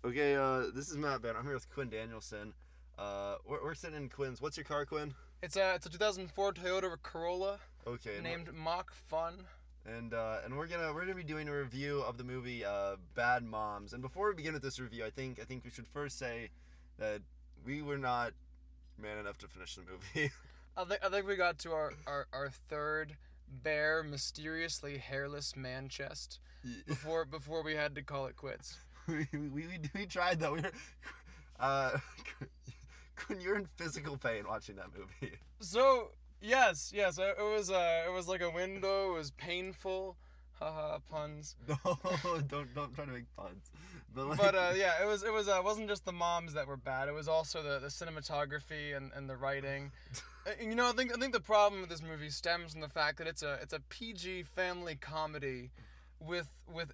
Okay, this is Matt Ben. I'm here with Quinn Danielson. We're sitting in Quinn's. What's your car, Quinn? It's a 2004 Toyota Corolla Okay, named Mach Fun. and we're gonna be doing a review of the movie Bad Moms. And before we begin with this review, I think we should first say that we were not man enough to finish the movie. I think we got to our third bare, mysteriously hairless man chest before we had to call it quits. we tried though. Uh, Quinn, you're in physical pain watching that movie. So yes, it was like a window. It was painful. Haha, puns. No, don't try to make puns. But But like, yeah, it wasn't just the moms that were bad. It was also the cinematography and the writing. I think the problem with this movie stems from the fact that it's a PG family comedy with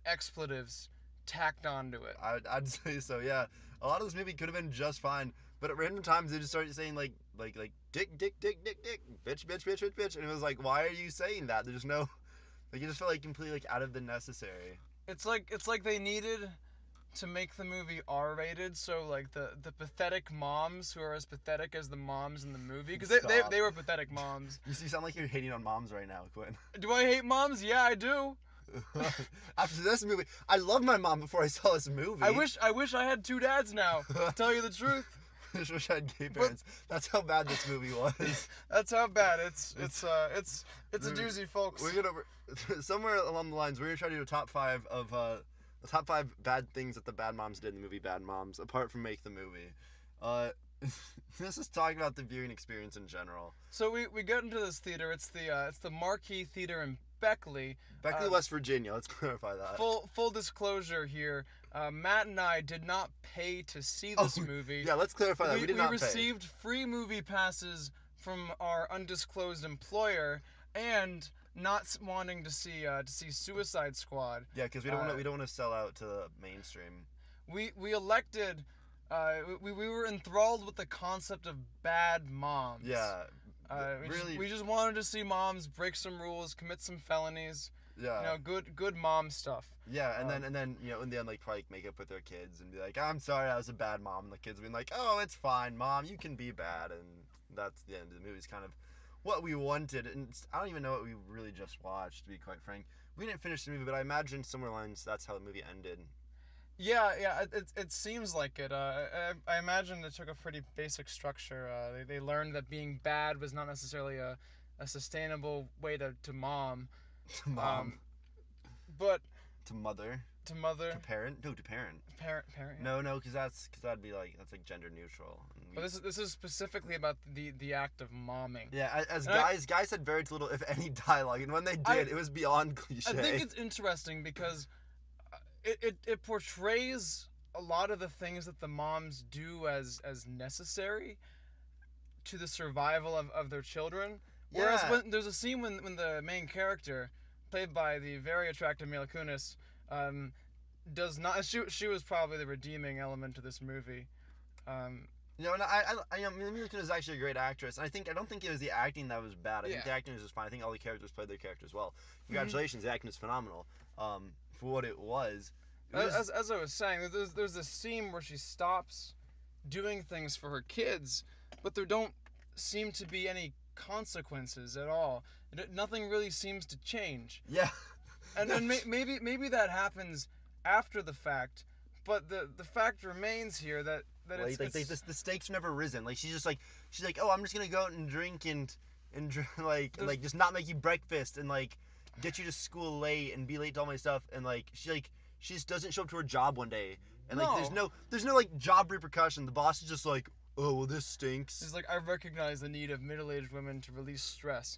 expletives tacked onto it. I'd say so. Yeah, a lot of this movie could have been just fine, but at random times they just started saying like dick, bitch, bitch, bitch, bitch, bitch, and it was like, why are you saying that? There's no like, you just felt like completely like out of the necessary. It's like they needed to make the movie R-rated, so like the pathetic moms who are as pathetic as the moms in the movie, because Stop. they were pathetic moms. You sound like you're hating on moms right now, Quinn. Do I hate moms? Yeah, I do. After this movie, I loved my mom before I saw this I movie. wish I wish I had two dads now, to tell you the truth. I just wish I had gay But parents. That's how bad this movie was. that's how bad it's It's it's uh it's it's a doozy, we're folks. gonna somewhere along the lines we're gonna try to do a top five of the top five bad things that the bad moms did in the movie Bad Moms, apart from make the movie. Uh, this is talking about the viewing experience in general. So we get into this theater. It's the Marquee Theater in Beckley. Beckley, Uh, West Virginia. Let's clarify that. full disclosure here. Matt and I did not pay to see Oh, this movie. yeah. Let's clarify that we We did we not pay. received free movie passes from our undisclosed employer, and not wanting to see Suicide Squad. Yeah, because Uh, we don't want to sell out to the mainstream. we elected. We were enthralled with the concept of bad moms. Yeah, We just really. we just wanted to see moms break some rules, commit some felonies. Yeah. Good mom stuff. Yeah, Um, and then in the end, like, probably make up with their kids and be like, "I'm sorry, I was a bad mom," and the kids being like, "Oh, it's fine, mom, you can be bad," and that's the end of the movie. It's kind of what we wanted, and I don't even know what we really just watched. To be quite frank, we didn't finish the movie, but I imagine somewhere lines that's how the movie ended. yeah. It seems like it. I imagine it took a pretty basic structure. They learned that being bad was not necessarily a sustainable way to mom. To mom, Um, but to mother, to to mother, parent, no, to parent. parent. Yeah. No, because that'd be like that's like gender neutral, and But we. this is specifically about the act of momming. Yeah, as And guys had very little, if any, dialogue, and when they I did, it was beyond I think cliche. it's interesting because it portrays a lot of the things that the moms do as necessary to the survival of their children. Whereas Yeah, when there's a scene when the main character, played by the very attractive Mila Kunis, um, does not. She was probably the redeeming element to this movie. Um, and Mila Kunis is actually a great actress, and I don't think it was the acting that was bad. I think the yeah. acting was just fine. I think all the characters played their characters well. Mm-hmm. Congratulations, the acting is phenomenal. For what it was, it was As I was saying, there's this scene where she stops doing things for her kids, but there don't seem to be any consequences at all. Nothing really seems to change, yeah, and maybe that happens after the fact, but the fact remains here that it's the stakes never risen. Like she's like, oh, I'm just gonna go out and drink and there's just not make you breakfast and like get you to school late and be late to all my stuff and she just doesn't show up to her job one day and like no. there's no like job repercussion. The boss is just like, oh well, this stinks. It's like I recognize the need of middle-aged women to release stress.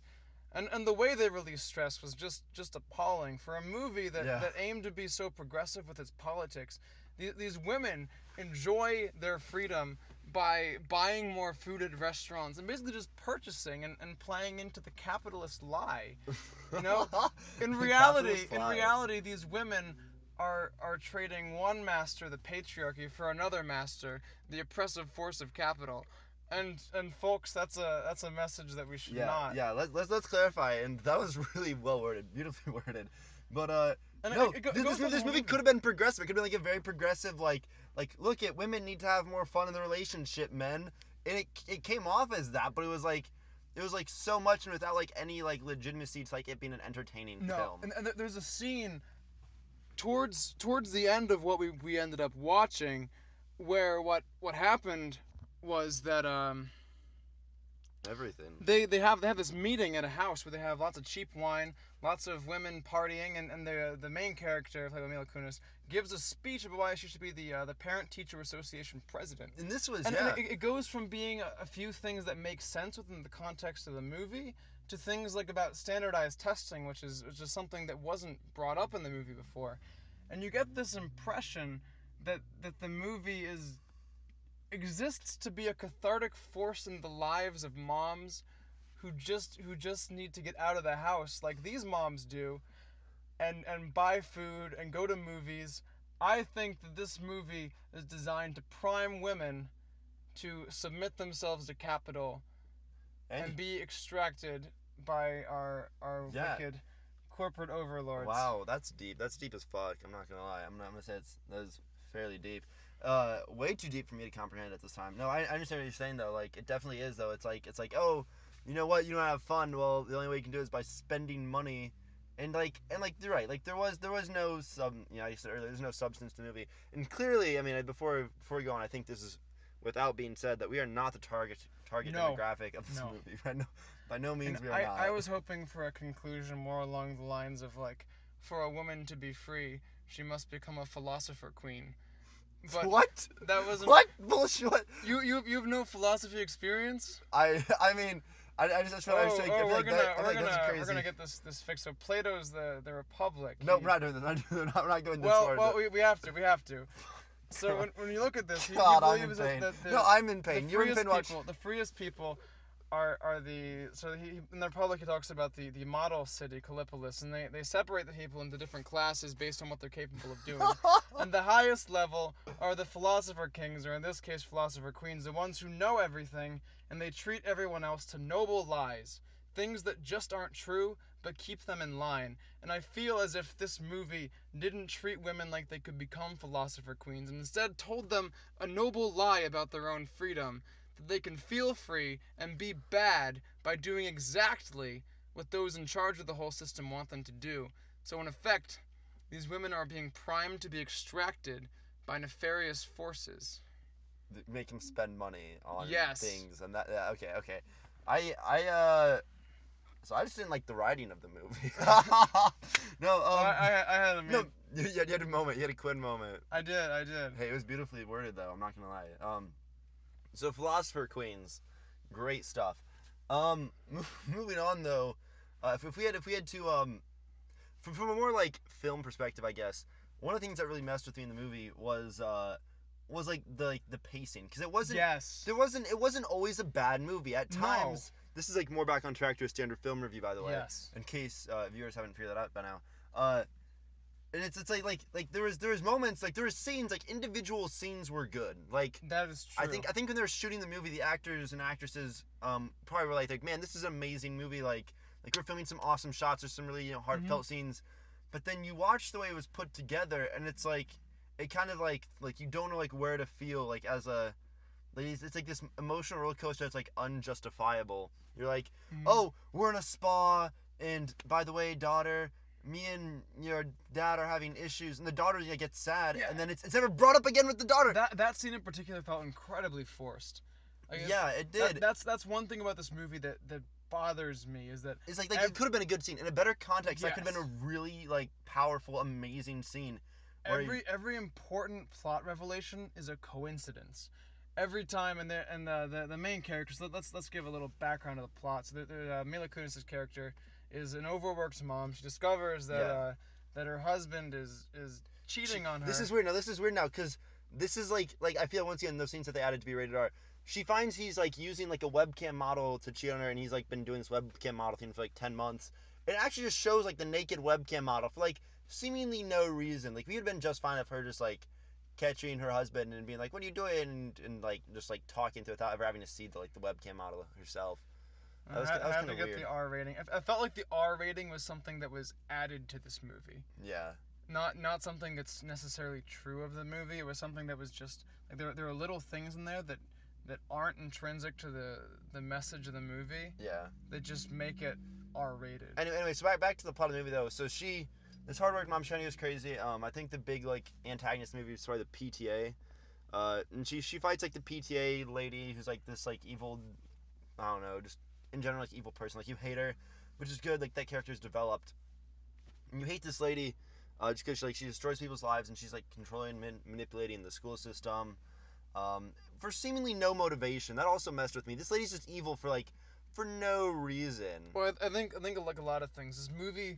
And the way they released stress was just appalling for a movie Yeah. that aimed to be so progressive with its politics. These women enjoy their freedom by buying more food at restaurants and basically just purchasing and playing into the capitalist lie. You know, in The reality, capitalist in lie. reality, these women are trading one master, the patriarchy, for another master, the oppressive force of capital. And folks, that's a message that we should Yeah, not. yeah. Let's clarify, and that was really well worded, beautifully worded. But And No, it goes through the this whole movie could have been progressive. It could have been like a very progressive, like look at women need to have more fun in the relationship, men. And it came off as that, but it was like so much and without like any like legitimacy to like it being an entertaining No, film. and there's a scene towards the end of what we ended up watching, where what happened was that Everything. they have this meeting at a house where they have lots of cheap wine, lots of women partying, and the main character, played by Mila Kunis, gives a speech about why she should be the Parent Teacher Association president. And this was And yeah. it goes from being a few things that make sense within the context of the movie to things like about standardized testing, which is something that wasn't brought up in the movie before. And you get this impression that the movie exists to be a cathartic force in the lives of moms who just need to get out of the house like these moms do, and buy food and go to movies. I think that this movie is designed to prime women to submit themselves to capital And and be extracted by our yeah. wicked corporate overlords. Wow, that's deep. That's deep as fuck. I'm not gonna lie. I'm gonna say that is fairly deep. Way too deep for me to comprehend at this time. No, I understand what you're saying though. Like it definitely is though. It's like oh, you know what? You don't have fun. Well, the only way you can do it is by spending money. And like you're right. Like there was no I said earlier, there's no substance to the movie. And clearly, I mean, before we go on, I think this is without being said that we are not the target No, demographic of this no. movie. Right? No, by no And means we are I not. was hoping for a conclusion more along the lines of like, for a woman to be free, she must become a philosopher queen. But What? that wasn't. What bullshit? What? You have no philosophy experience. I mean, I just feel, Oh, I oh, feel like that. I feel we're like that's gonna crazy. get this fixed. So Plato's the Republic. No, we're not doing this. We're not going this far. Well, we have to. We have to. So when you look at this, he God, I'm in believes that pain. No, I'm in the pain. You're in freest pain. Watch. people, the freest people are the so he in the Republic he talks about the model city Callipolis, and they separate the people into different classes based on what they're capable of doing. And the highest level are the philosopher kings, or in this case philosopher queens, the ones who know everything, and they treat everyone else to noble lies, things that just aren't true but keep them in line. And I feel as if this movie didn't treat women like they could become philosopher queens, and instead told them a noble lie about their own freedom, that they can feel free and be bad by doing exactly what those in charge of the whole system want them to do. So in effect, these women are being primed to be extracted by nefarious forces. Make him spend money on Yes. things, and that. Yeah, okay. I So I just didn't like the writing of the movie. No, I had a no. You had a moment. You had a Quinn moment. I did. Hey, it was beautifully worded though. I'm not gonna lie. So philosopher queens, great stuff. Moving on though, if we had to from a more like film perspective, I guess one of the things that really messed with me in the movie was like the pacing, because Yes. it wasn't always a bad movie at No. times. This is like more back on track to a standard film review, by the way, Yes. in case viewers haven't figured that out by now. And it's like there was moments, like there was scenes, like individual scenes were good. Like That is true. I think when they were shooting the movie, the actors and actresses probably were like man, this is an amazing movie. Like we're filming some awesome shots or some really heartfelt scenes, but then you watch the way it was put together, and it's like it kind of like you don't know like where to feel like as a like, it's like this emotional roller coaster that's like unjustifiable. You're like, oh, we're in a spa, and by the way, daughter, me and your dad are having issues, and the daughter gets sad, Yeah. and then it's never brought up again with the daughter. That scene in particular felt incredibly forced. Like, Yeah, it did. That's one thing about this movie that bothers me, is that It's like it could have been a good scene in a better context. That could have Yes. been a really like powerful, amazing scene. Every important plot revelation is a coincidence. Every time, and the main characters. Let's give a little background of the plot. So Mila Kunis' character is an overworked mom. She discovers that Yeah. that her husband is cheating on her. This is weird. Now this is weird now because this is like I feel once again those scenes that they added to be rated R. She finds he's like using like a webcam model to cheat on her, and he's like been doing this webcam model thing for like 10 months. It actually just shows like the naked webcam model for like seemingly no reason. Like we would have been just fine if her just like catching her husband and being like, "What are you doing?" and like just like talking to without ever having to see the webcam model herself. That was I had kind to of get weird. the R rating. I felt like the R rating was something that was added to this movie. Yeah. not something that's necessarily true of the movie. It was something that was just like there are little things in there that aren't intrinsic to the message of the movie Yeah. that just make it R-rated. Anyway, so back to the plot of the movie though. So this hard work mom, Shani, was crazy. I think the big like antagonist movie is probably the PTA. And she fights like the PTA lady who's like this like evil, I don't know, just in general like evil person. Like you hate her, which is good. Like that character is developed. And you hate this lady, just because she destroys people's lives and she's like controlling and manipulating the school system, for seemingly no motivation. That also messed with me. This lady's just evil for no reason. Well, I think like a lot of things. This movie,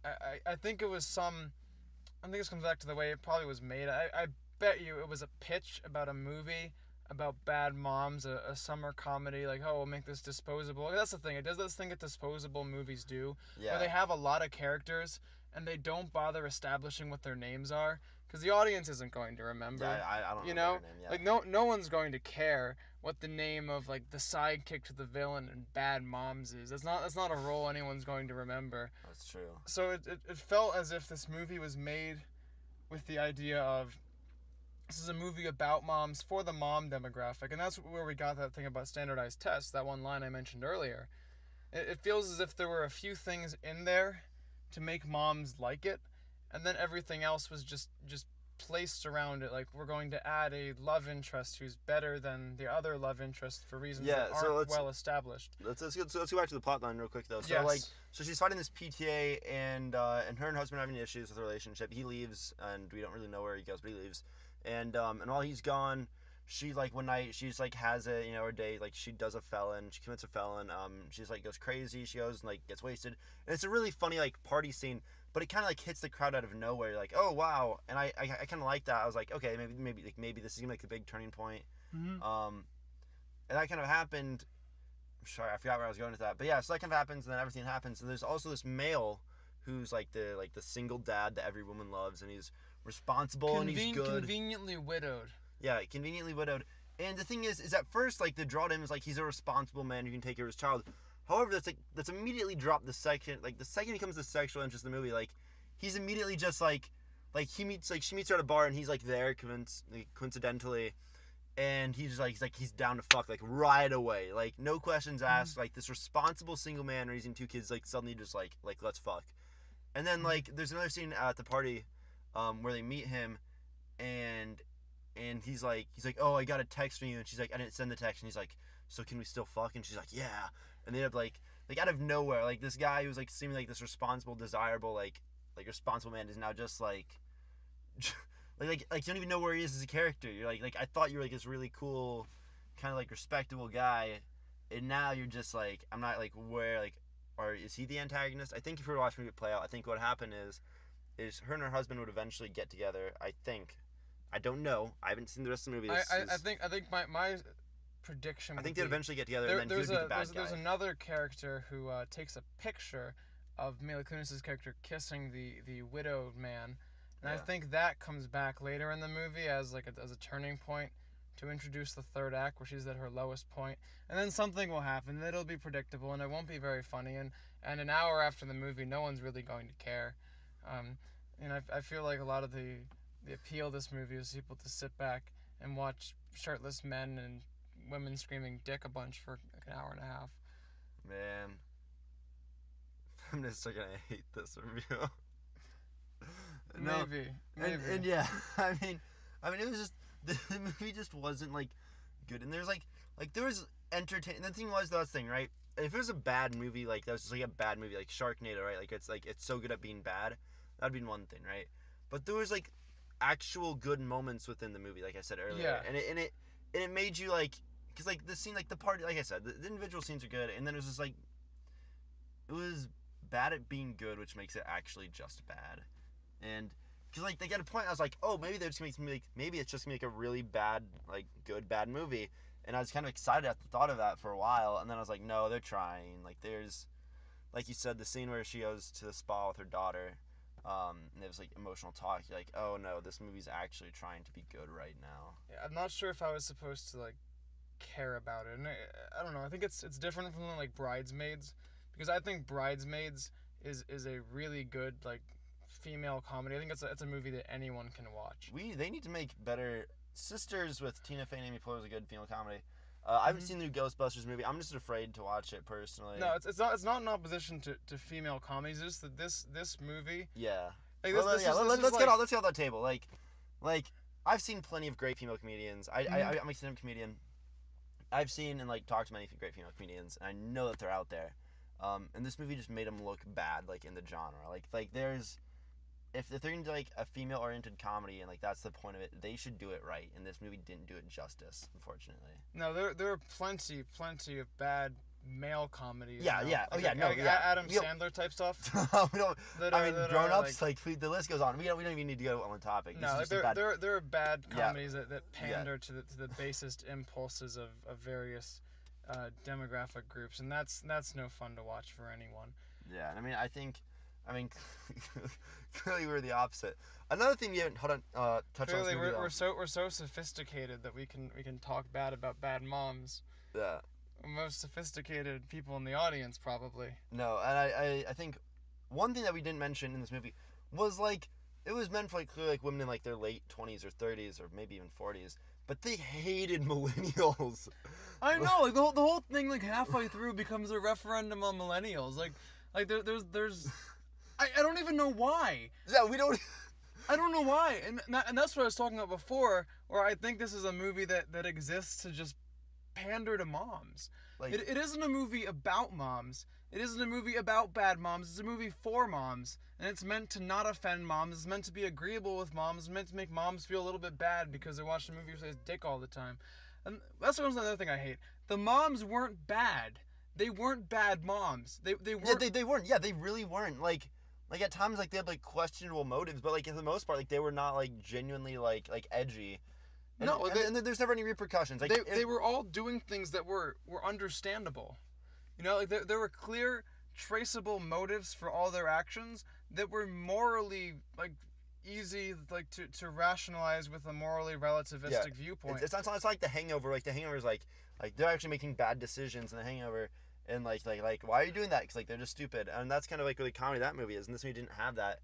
I think it was some. I think this comes back to the way it probably was made. I bet you it was a pitch about a movie about bad moms, a summer comedy. Like, oh, we'll make this disposable. That's the thing. It does this thing that disposable movies do, where Yeah. they have a lot of characters and they don't bother establishing what their names are because the audience isn't going to remember. Yeah, I don't You remember know, her name. Yeah. like no one's going to care what the name of like the sidekick to the villain in Bad Moms is. That's not a role anyone's going to remember. That's true. So it felt as if this movie was made with the idea of this is a movie about moms for the mom demographic, and that's where we got that thing about standardized tests, that one line I mentioned earlier. It feels as if there were a few things in there to make moms like it, and then everything else was just placed around it. Like we're going to add a love interest who's better than the other love interest for reasons that Yeah. So aren't well established. let's go back to the plot line real quick though. So Yes. so she's fighting this PTA and her and husband are having issues with the relationship. He leaves and we don't really know where he goes, but he leaves. And while he's gone, she like one night she's like has a her day like she does a felon, she commits a felon. She's like goes crazy. She goes and like gets wasted. And it's a really funny like party scene, but it kind of like hits the crowd out of nowhere. Like oh wow, and I kind of like that. I was like okay maybe this is gonna be like the big turning point. Mm-hmm. And that kind of happened. Sorry, I forgot where I was going with that. But yeah, so that kind of happens, and then everything happens, and there's also this male who's like the single dad that every woman loves, and he's responsible and he's good. Conveniently widowed. Yeah, conveniently widowed. And the thing is at first like the draw to him is like he's a responsible man who can take care of his child. However, that's immediately dropped the second he becomes the sexual interest in the movie. Like he's immediately just like she meets her at a bar and he's like there coincidentally, and he's down to fuck like right away, like no questions asked, like this responsible single man raising two kids like suddenly just like let's fuck. And then like there's another scene at the party where they meet him, and he's like oh I got a text from you, and she's like I didn't send the text, and he's like so can we still fuck, and she's like yeah. And they have like out of nowhere like this guy who's like seeming like this responsible desirable like responsible man is now just like like you don't even know where he is as a character. You're like I thought you were like this really cool, kind of like respectable guy, and now you're just like I'm not like where like, or is he the antagonist? I think if you were watching it play out, I think what happened is her and her husband would eventually get together. I think. I don't know. I haven't seen the rest of the movie. I think my prediction I would think they'd be eventually get together, and then he would be the bad guy. there's another character who takes a picture of Mila Kunis's character kissing the widowed man, and I Yeah. think that comes back later in the movie as as a turning point to introduce the third act where she's at her lowest point, and then something will happen. It'll be predictable and it won't be very funny, and an hour after the movie, no one's really going to care. Um, and I feel like a lot of the appeal of this movie is people to sit back and watch shirtless men and women screaming dick a bunch for like an hour and a half. Man, feminists are gonna hate this review. No, Maybe, and yeah, I mean it was just the movie just wasn't like good, and there's like there was entertain. The thing was the thing, right? If it was a bad movie, like that was just like a bad movie, like Sharknado, right? Like it's so good at being bad, that'd be one thing, right? But there was like actual good moments within the movie, like I said earlier, Yeah. and it made you like, cause like the scene, like the party, like I said, the individual scenes are good, and then it was just like it was bad at being good, which makes it actually just bad. And because like they get a point, I was like, oh, maybe they're just gonna make me like maybe it's just gonna make a really bad like good bad movie. And I was kind of excited at the thought of that for a while, and then I was like, no, they're trying. Like there's like you said, the scene where she goes to the spa with her daughter, and it was like emotional talk. You're like, oh no, this movie's actually trying to be good right now. Yeah, I'm not sure if I was supposed to like care about it, and I don't know. I think it's different from like Bridesmaids, because I think Bridesmaids is a really good like female comedy. I think it's a movie that anyone can watch. They need to make better. Sisters with Tina Fey and Amy Poehler is a good female comedy. I haven't Hmm. seen the new Ghostbusters movie. I'm just afraid to watch it personally. No, it's not in opposition to female comedies. It's just that this movie, Yeah. like Well, this yeah. is this is Let's get like all let's get on that table. Like I've seen plenty of great female comedians. Mhm. I'm a stand-up comedian. I've seen and like talked to many great female comedians, and I know that they're out there. And this movie just made them look bad, like in the genre. Like there's if they're into like a female oriented comedy and like that's the point of it, they should do it right. And this movie didn't do it justice, unfortunately. no, there are plenty of bad male comedies. Yeah, yeah. Oh, yeah. No, Like yeah. Adam Sandler type stuff. We don't. That I are mean, that grown are ups. Like the list goes on. We don't even need to go on one topic. This no, is like just a bad. there are bad Yeah. comedies that Yeah. pander to the basest impulses of various demographic groups, and that's no fun to watch for anyone. Yeah. And I mean, clearly we're the opposite. Another thing you haven't hold on, touch on this Clearly, movie though. we're so sophisticated that we can talk bad about bad moms. Yeah. We're most sophisticated people in the audience, probably. No, and I think one thing that we didn't mention in this movie was like it was meant for like clearly like women in like their late 20s or 30s or maybe even 40s, but they hated millennials. I know, like the whole thing, like halfway through, becomes a referendum on millennials. Like there's I don't even know why. Yeah, we don't. I don't know why, and that's what I was talking about before. Where I think this is a movie that exists to just pander to moms. Like It isn't a movie about moms. It isn't a movie about bad moms. It's a movie for moms, and it's meant to not offend moms. It's meant to be agreeable with moms. It's meant to make moms feel a little bit bad because they're watching a movie with his dick all the time. And that's another thing I hate. The moms weren't bad. They weren't bad moms. They yeah, weren't. they weren't. Yeah, they really weren't. Like at times like they had like questionable motives, but like for the most part like they were not like genuinely like edgy. No, And there's never any repercussions. Like they were all doing things that were understandable. You know, like there were clear, traceable motives for all their actions that were morally like easy like to rationalize with a morally yeah, relativistic viewpoint. it's not like The Hangover. Like The Hangover is like they're actually making bad decisions in The Hangover, and like why are you doing that? Because like they're just stupid, and that's kind of like what the comedy of that movie is. And this movie didn't have that.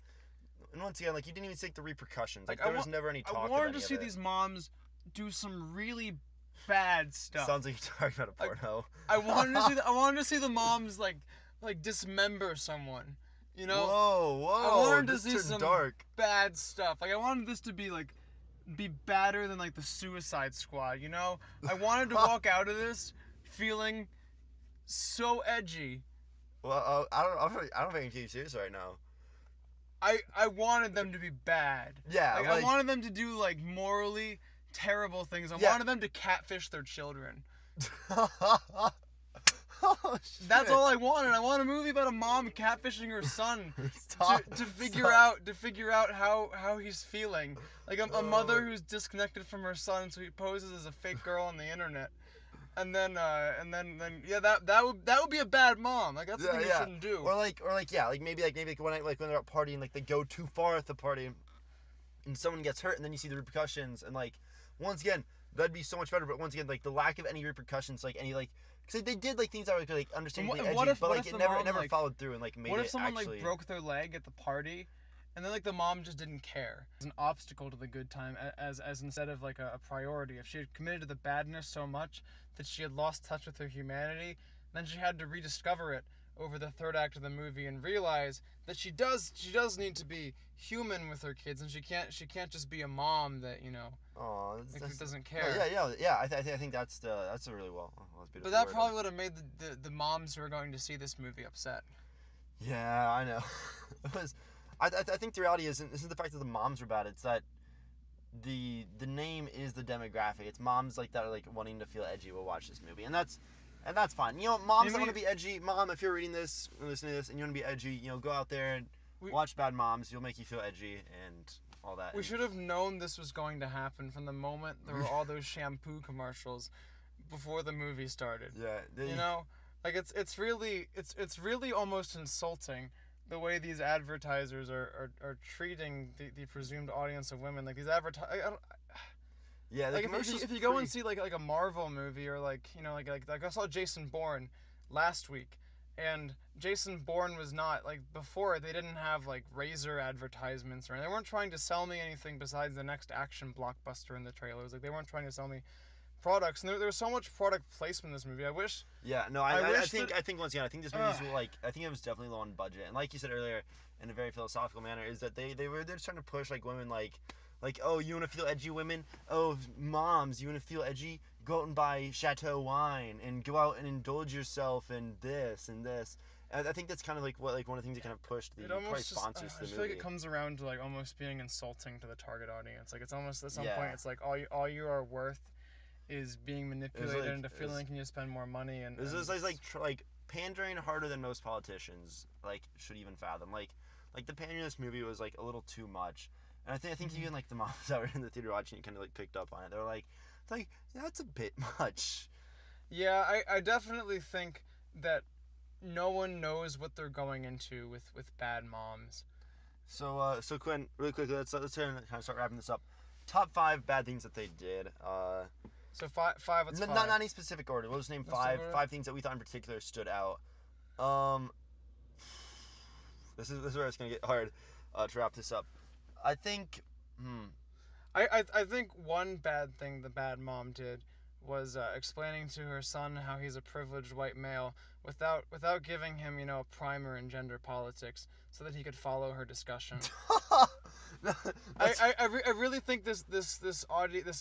And once again, like you didn't even take the repercussions. Like there was never any I talk of wanted any to of see it. these moms do some really bad stuff. Sounds like you're talking about a porno. I wanted to see the moms like dismember someone. You know, I Whoa! wanted to This see turned some dark. bad stuff. Like I wanted this to be badder than like the Suicide Squad. You know, I wanted to walk out of this feeling so edgy. Well, I don't think I'm taking you serious right now. I wanted them to be bad. Yeah, Like I wanted them to do like morally terrible things. I Yeah. wanted them to catfish their children. oh shit! That's all I wanted. I want a movie about a mom catfishing her son Stop. to figure Stop. out how he's feeling. Like a mother who's disconnected from her son, so he poses as a fake girl on the internet. And then yeah, that would be a bad mom. Like that's the thing you shouldn't do. Or like yeah, like maybe when they're out partying, like they go too far at the party, and someone gets hurt, and then you see the repercussions, and like once again that'd be so much better. But once again, like the lack of any repercussions, like any like because they did like things that were like understandably edgy, but like it never followed through and like made it. What if someone actually... like broke their leg at the party, and then like the mom just didn't care? It's an obstacle to the good time, as instead of like a priority. If she had committed to the badness so much that she had lost touch with her humanity, then she had to rediscover it over the third act of the movie and realize that she does need to be human with her kids, and she can't just be a mom that like, doesn't care. Yeah. I think that's a really well. That's but that probably would have made the moms who are going to see this movie upset. Yeah, I know. It was. I think the reality isn't the fact that the moms were bad. It's that the name is the demographic. It's moms like that are like wanting to feel edgy will watch this movie, and that's fine. You know, moms that want to be edgy. Mom, if you're reading this, listening to this, and you want to be edgy, go out there and watch Bad Moms. You'll make you feel edgy and all that. We should have known this was going to happen from the moment there were all those shampoo commercials before the movie started. Yeah, like it's really almost insulting the way these advertisers are treating the presumed audience of women. Like these yeah. Like if you go and see like a Marvel movie or like I saw Jason Bourne last week, and Jason Bourne was not like before. They didn't have like razor advertisements or anything. They weren't trying to sell me anything besides the next action blockbuster in the trailers. Like they weren't trying to sell me products, and there was so much product placement in this movie. Yeah, no, I I wish that. think once again, I think this Uh, movie's like, I think it was definitely low on budget, and like you said earlier, in a very philosophical manner, is that they're just trying to push like women like oh, you want to feel edgy, women? Oh, moms, you want to feel edgy? Go out and buy Chateau wine and go out and indulge yourself in this and this. And I think that's kind of like what like one of the things that kind of pushed the it probably almost just. sponsors I to the just feel like it movie. comes around to like almost being insulting to the target audience. Like it's almost at some point, Yeah, it's like all you are worth is being it was manipulated like into feeling can you spend more money and, This and is like pandering harder than most politicians like should even fathom. Like the pandering in this movie was like a little too much, and I think even like the moms that were in the theater watching it kind of like picked up on it. They're like, that's a bit much. yeah, I definitely think that no one knows what they're going into with bad moms. So Quinn, really quickly, let's kind of start wrapping this up. Top five bad things that they did. So five, what's Not five? any specific order. We'll just name Let's take five things that we thought in particular stood out. Um, this is where it's gonna get hard to wrap this up. I think. I think one bad thing the bad mom did was explaining to her son how he's a privileged white male without giving him a primer in gender politics so that he could follow her discussion. That's I really think this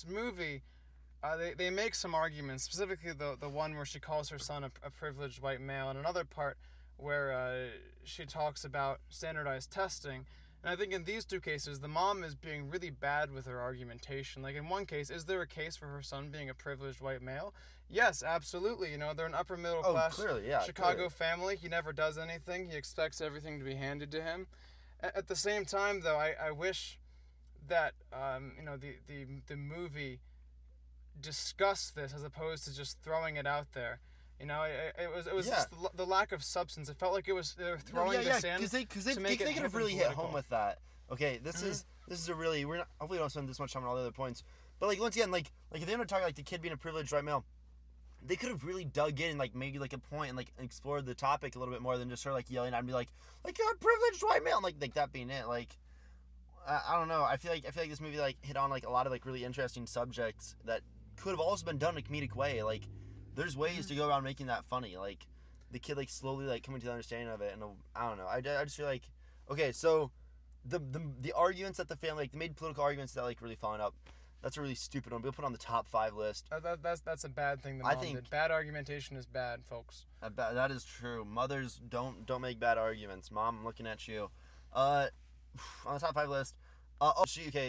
movie they make some arguments, specifically the one where she calls her son a privileged white male, and another part where she talks about standardized testing. And I think in these two cases, the mom is being really bad with her argumentation. Like in one case, is there a case for her son being a privileged white male? Yes, absolutely. They're an upper middle oh class clearly, yeah, Chicago clearly. family. He never does anything. He expects everything to be handed to him. At the same time, though, I wish that the movie discuss this as opposed to just throwing it out there. It was Yeah. just the lack of substance. It felt like they were No, throwing yeah, this in because they to make it they could have hip and really hit home political. with that. Okay, Mm-hmm. this is a really we're not hopefully we don't spend this much time on all the other points. But like once again, like if they want to talk like the kid being a privileged white male, they could have really dug in and like maybe like a point and like explored the topic a little bit more than just her like yelling at me like you're a privileged white male and, like that being it. Like I don't know. I feel like this movie like hit on like a lot of like really interesting subjects that could have also been done in a comedic way. Like there's ways Mm-hmm. to go around making that funny. Like the kid like slowly like coming to the understanding of it, and I don't know. I just feel like okay, so the arguments that the family like they made political arguments that like really following up. That's a really stupid one. We'll put it on the top five list. That's a bad thing the I mom think did. Bad argumentation is bad, folks. that is true. Mothers don't make bad arguments. Mom, I'm looking at you. Uh, on the top five list.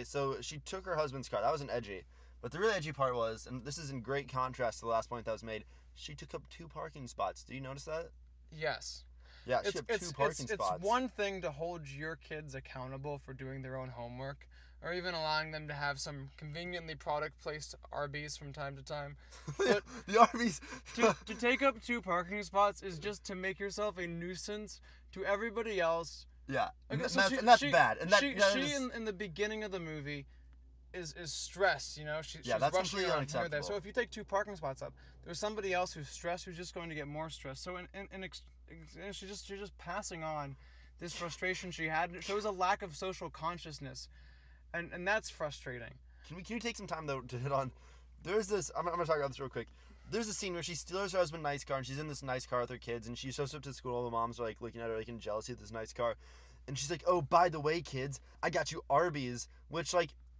So she took her husband's car. That was an edgy. But the really edgy part was, and this is in great contrast to the last point that was made, she took up two parking spots. Do you notice that? Yes. Yeah, she It's took two it's parking it's it's spots. one thing to hold your kids accountable for doing their own homework, or even allowing them to have some conveniently product placed Arby's from time to time. But The Arby's. to take up two parking spots is just to make yourself a nuisance to everybody else. Yeah, Okay, and so that's bad. And that she is in the beginning of the movie is stressed. yeah, She's that's rushing completely around here and there. So unacceptable. if you take two parking spots up, there's somebody else who's stressed who's just going to get more stressed. So she's just passing on this frustration she had. It shows a lack of social consciousness, and that's frustrating. Can we take some time though to hit on? There's this. I'm gonna talk about this real quick. There's a scene where she steals her husband's nice car and she's in this nice car with her kids and she shows up to school. All the moms are like looking at her like in jealousy at this nice car, and she's like, "Oh, by the way, kids, I got you Arby's," which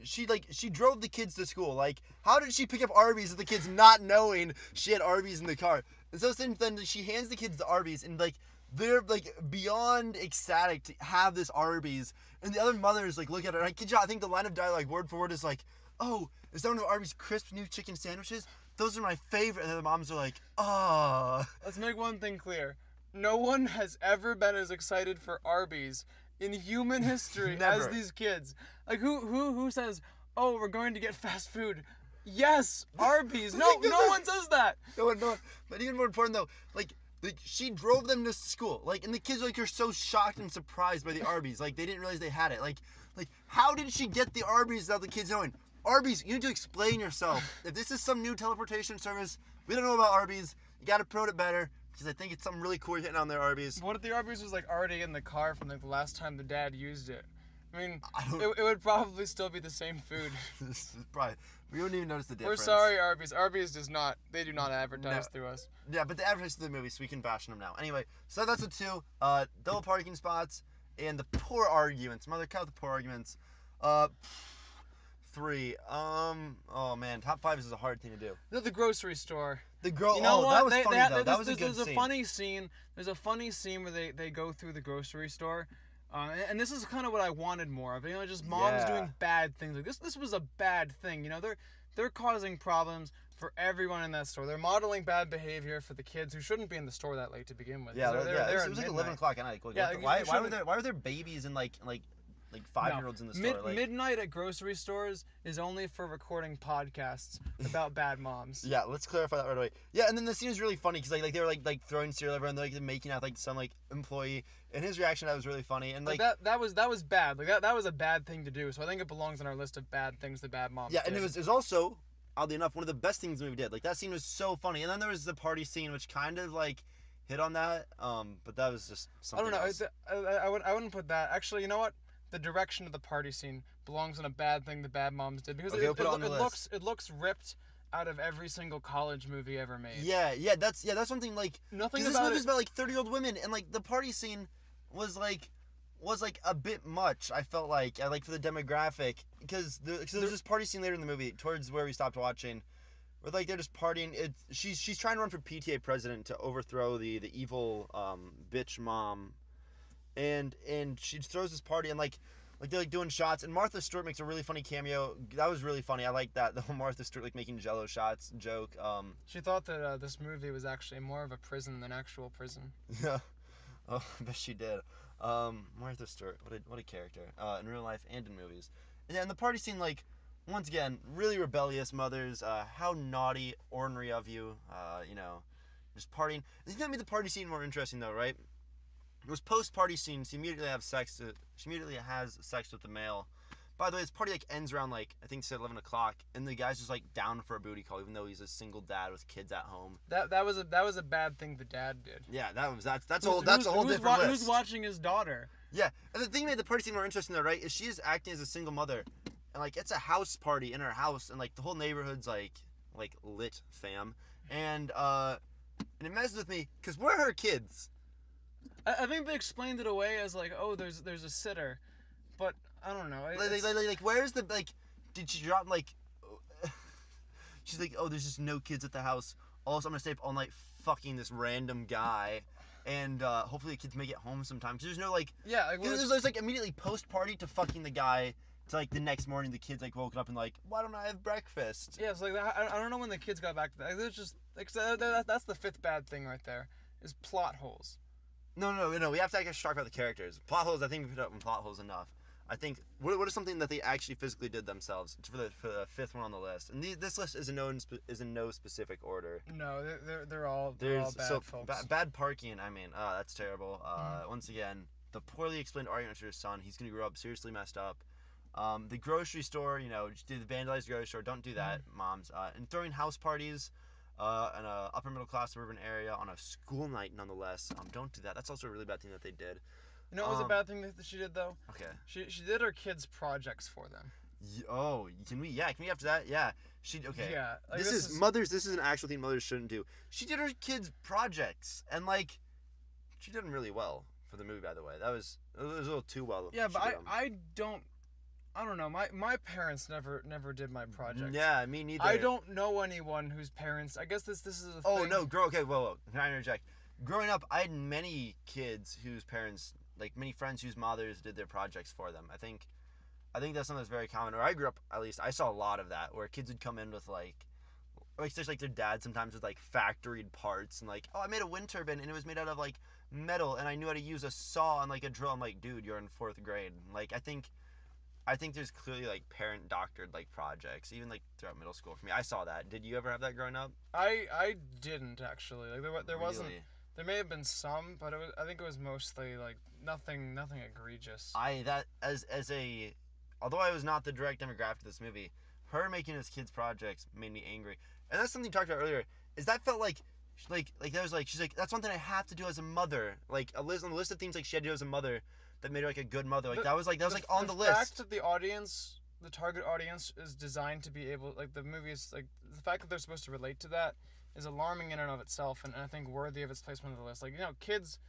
she drove the kids to school. Like, how did she pick up Arby's with the kids not knowing she had Arby's in the car? And so then she hands the kids the Arby's and like they're like beyond ecstatic to have this Arby's, and the other mothers like look at her. And I kid you not, I think the line of dialogue word for word is like, "Oh, is that one of Arby's crisp new chicken sandwiches? Those are my favorite." And the moms are like, "Ah." Let's make one thing clear. No one has ever been as excited for Arby's in human history as Never. these kids. Like who says, "Oh, we're going to get fast food." Yes, Arby's. No, Like, no one says that. no. But even more important though, like she drove them to school. Like, and the kids like are so shocked and surprised by the Arby's. Like they didn't realize they had it. Like how did she get the Arby's without the kids knowing? Arby's, you need to explain yourself. If this is some new teleportation service, we don't know about Arby's. You got to promote it better. because I think it's something really cool you're hitting on there, Arby's. What if the Arby's was like already in the car from like the last time the dad used it? I mean, I don't. it would probably still be the same food. This is probably we wouldn't even notice the We're difference. sorry, Arby's. Arby's does not. They do not No, advertise through us. yeah, but they advertise the movie, so we can bash them now. Anyway, so that's the two. Double parking spots and the poor arguments. Mother, count the poor arguments. Uh, three. Oh man, top five is a hard thing to do. The grocery store. The girl. You know Oh, what? that was funny though. That was a There's good a scene. funny scene. There's a funny scene where they go through the grocery store, and this is kind of what I wanted more of. You know, just moms Yeah. doing bad things. Like this was a bad thing. You know, they're causing problems for everyone in that store. They're modeling bad behavior for the kids who shouldn't be in the store that late to begin with. Yeah, They're it at was like midnight. 11 o'clock at night. Like, Yeah, why were there babies and like 5-year-olds in the store? Like, Midnight at grocery stores is only for recording podcasts about bad moms. yeah, let's clarify that right away. Yeah, and then the scene was really funny because they were like throwing cereal everywhere and they're like making out like some like employee, and his reaction to that was really funny. And like that was bad. Like that was a bad thing to do. So I think it belongs on our list of bad things that bad moms yeah, and did. it was also oddly enough one of the best things the movie did. Like that scene was so funny. And then there was the party scene which kind of like hit on that. But that was just I something don't know. else. I wouldn't put that. Actually, you know what? The direction of the party scene belongs on a bad thing the bad moms did because Okay, we'll put it on the list. it looks ripped out of every single college movie ever made. Yeah, that's something like Nothing 'cause this about movie's it. about like 30-year-old women, and like the party scene was like a bit much. I felt like for the demographic because there's this party scene later in the movie towards where we stopped watching, where like they're just partying. She's trying to run for PTA president to overthrow the evil bitch mom, and she throws this party and like they're like doing shots, and Martha Stewart makes a really funny cameo. That was really funny. I like that the whole Martha Stewart like making Jello shots joke. She thought that this movie was actually more of a prison than actual prison. Yeah. Oh, I bet she did. Martha Stewart, what a character. In real life and in movies. And then the party scene, like, once again, really rebellious mothers. How naughty, ornery of you. Just partying. The thing that made the party scene more interesting, though, right? It was post-party scene. She immediately has sex with the male. By the way, this party like ends around like I think it said 11 o'clock, and the guy's just like down for a booty call, even though he's a single dad with kids at home. That was a bad thing the dad did. Yeah, that's a whole different list. Who's watching his daughter? Yeah, and the thing that made the party scene more interesting though, right, is she is acting as a single mother, and like it's a house party in her house, and like the whole neighborhood's like lit, fam, and it messes with me because where are her kids? I think they explained it away as like, oh, there's a sitter, but I don't know. Like where's the like? Did she drop like? She's like, oh, there's just no kids at the house. Also, I'm gonna stay up all night fucking this random guy, and hopefully the kids make it home sometime. Cause there's no like, yeah, like, there's like immediately post party to fucking the guy. To like the next morning, the kids like woken up and like, why don't I have breakfast? yeah, it's like I don't know when the kids got back to that. It's just like that's the fifth bad thing right there, is plot holes. No. We have to actually talk about the characters. Plot holes. I think we put up in plot holes enough. I think what is something that they actually physically did themselves for the fifth one on the list, and this list is in no specific order. No, they're all bad, folks. Bad parking. I mean, that's terrible. Once again, the poorly explained argument for your son. He's gonna grow up seriously messed up. The grocery store, just do the vandalized grocery store. Don't do that, moms. And throwing house parties in a upper middle class suburban area on a school night, nonetheless. Don't do that. That's also a really bad thing that they did. You know what was a bad thing that she did though? Okay. She did her kids' projects for them. Can we after that? Yeah. Okay. Yeah. Like, this is mothers. This is an actual thing mothers shouldn't do. She did her kids' projects, and like, she did them really well for the movie. By the way, it was a little too well. Yeah, but I don't know. My parents never did my projects. Yeah, me neither. I don't know anyone whose parents. I guess this is a thing. Oh no, okay, whoa. Can I interject? Growing up, I had many kids whose parents, like many friends whose mothers did their projects for them. I think that's something that's very common. Where I grew up, at least, I saw a lot of that, where kids would come in with like there's like their dad sometimes with like factoried parts and like, oh, I made a wind turbine and it was made out of like metal and I knew how to use a saw and like a drill. I'm like, dude, you're in 4th grade. Like, I think there's clearly like parent doctored like projects, even like throughout middle school for me. I saw that. Did you ever have that growing up? I didn't actually. Like there really? wasn't. There may have been some, but I think it was mostly like nothing egregious. Although I was not the direct demographic of this movie, her making his kids projects made me angry. And that's something you talked about earlier. Is that felt like Like that was like she's like that's one thing I have to do as a mother. Like a list on the list of things like she had to do as a mother that made her like a good mother. Like the that was like on the the fact list. that the audience, the target audience, is designed to be able, like the movie is like the fact that they're supposed to relate to that is alarming in and of itself, and I think worthy of its placement on the list. Like kids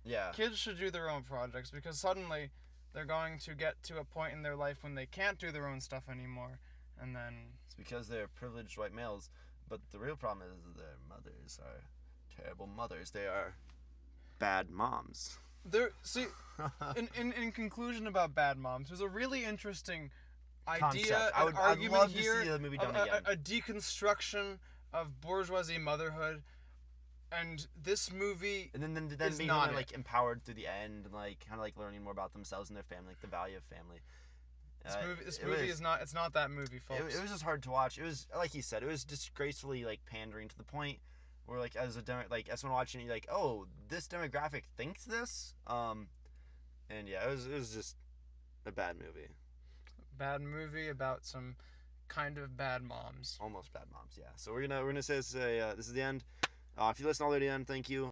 Yeah, kids should do their own projects because suddenly they're going to get to a point in their life when they can't do their own stuff anymore, and then it's because they're privileged white males. But the real problem is their mothers are terrible mothers. They are bad moms. there. See, in conclusion about Bad Moms, there's a really interesting idea Concept. and I'd argument love to see here the movie of done again. a deconstruction of bourgeoisie motherhood, and this movie And then is being women not it. like empowered through the end and like kind of like learning more about themselves and their family, like the value of family. This movie this It movie was is not, it's not that movie, it folks. was just hard to watch. It was like you said, it was disgracefully like pandering to the point where like as someone watching it, you're like, oh, this demographic thinks this. And yeah, it was just a bad movie. Bad movie about some kind of bad moms. Almost bad moms. Yeah. So we're gonna say this is the end. If you listen all the way to the end, thank you.